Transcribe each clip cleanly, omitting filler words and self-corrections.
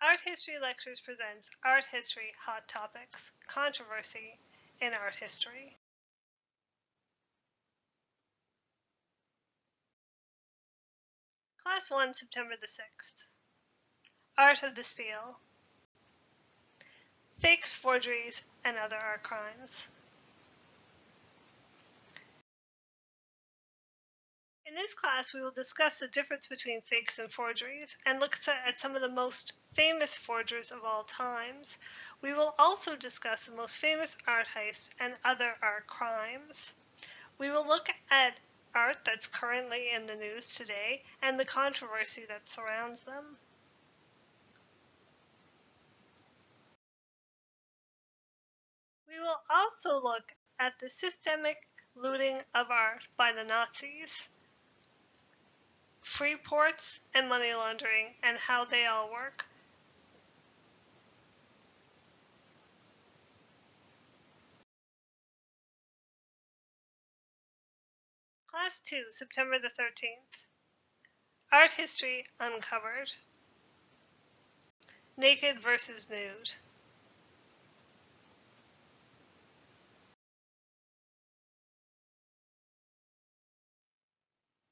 Art History Lectures presents Art History Hot Topics, Controversy in Art History. Class 1, September the 6th. Art of the Steal. Fakes, forgeries, and other art crimes. In this class, we will discuss the difference between fakes and forgeries and look at some of the most famous forgers of all times. We will also discuss the most famous art heists and other art crimes. We will look at art that's currently in the news today and the controversy that surrounds them. We will also look at the systemic looting of art by the Nazis, free ports and money laundering, and how they all work. Class 2, September the 13th. Art History Uncovered. Naked versus Nude.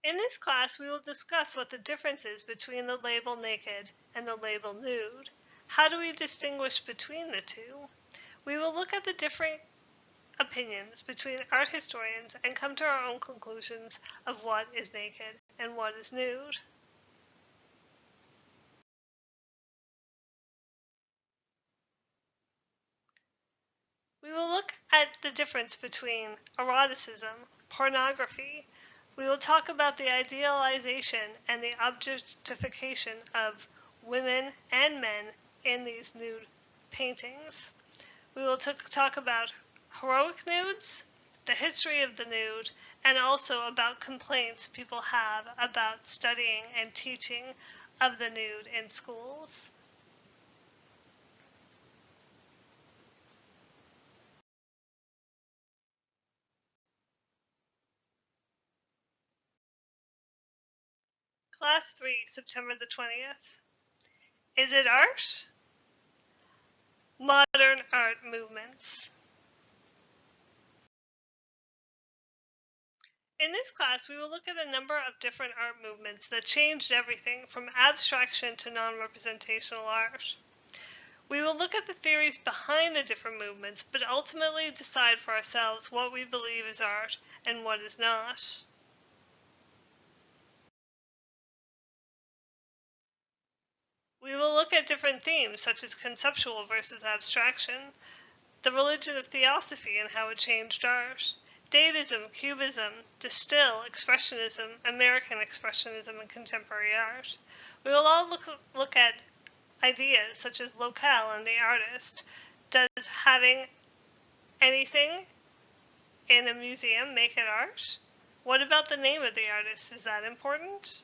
In this class, we will discuss what the difference is between the label naked and the label nude. How do we distinguish between the two? We will look at the different opinions between art historians and come to our own conclusions of what is naked and what is nude. We will look at the difference between eroticism, pornography. We will talk about the idealization and the objectification of women and men in these nude paintings. We will talk about heroic nudes, the history of the nude, and also about complaints people have about studying and teaching of the nude in schools. Class 3, September the 20th. Is it art? Modern art movements. In this class, we will look at a number of different art movements that changed everything from abstraction to non-representational art. We will look at the theories behind the different movements, but ultimately decide for ourselves what we believe is art and what is not. We will look at different themes, such as conceptual versus abstraction, the religion of theosophy and how it changed art, Dadaism, Cubism, De Stijl, Expressionism, American Expressionism, and contemporary art. We will all look at ideas such as locale and the artist. Does having anything in a museum make it art? What about the name of the artist? Is that important?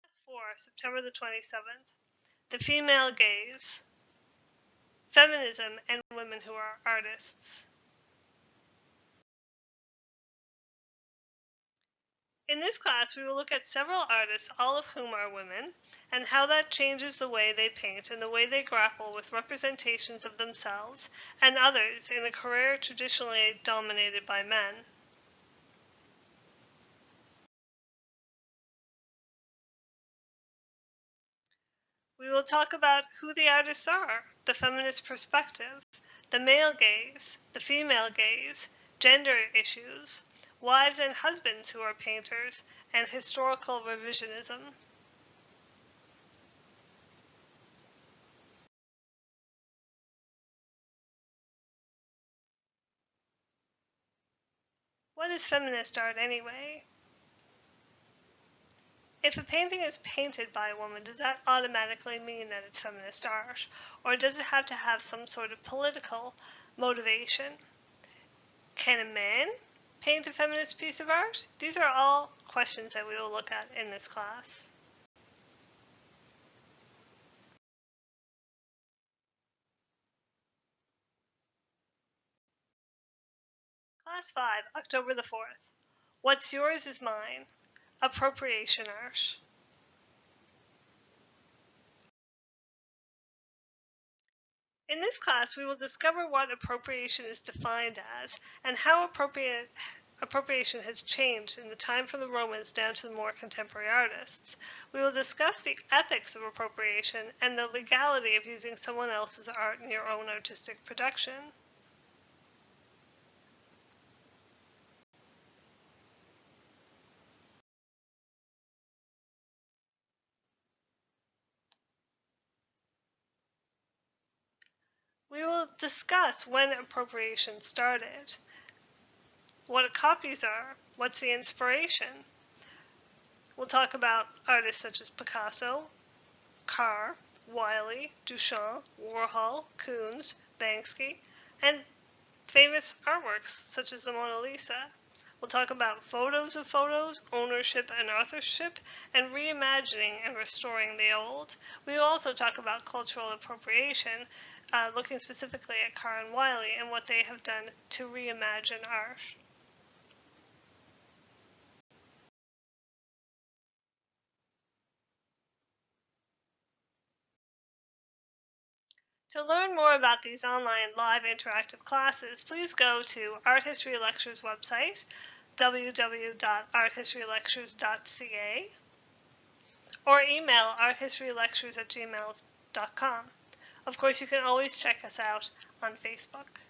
Class 4, September the 27th. The female gaze. Feminism and women who are artists. In this class, we will look at several artists, all of whom are women, and how that changes the way they paint and the way they grapple with representations of themselves and others in a career traditionally dominated by men. We will talk about who the artists are, the feminist perspective, the male gaze, the female gaze, gender issues, wives and husbands who are painters, and historical revisionism. What is feminist art anyway? If a painting is painted by a woman, does that automatically mean that it's feminist art? Or does it have to have some sort of political motivation? Can a man paint a feminist piece of art? These are all questions that we will look at in this class. Class 5, October the 4th. What's yours is mine. Appropriation art. In this class, we will discover what appropriation is defined as and how appropriation has changed in the time from the Romans down to the more contemporary artists. We will discuss the ethics of appropriation and the legality of using someone else's art in your own artistic production. We will discuss when appropriation started, what copies are, what's the inspiration. We'll talk about artists such as Picasso, Carr, Wiley, Duchamp, Warhol, Koons, Banksy, and famous artworks such as the Mona Lisa. We'll talk about photos of photos, ownership and authorship, and reimagining and restoring the old. We will also talk about cultural appropriation, looking specifically at Carr and Wiley and what they have done to reimagine art. To learn more about these online live interactive classes, please go to Art History Lectures website, www.arthistorylectures.ca, or email arthistorylectures@gmail.com. Of course, you can always check us out on Facebook.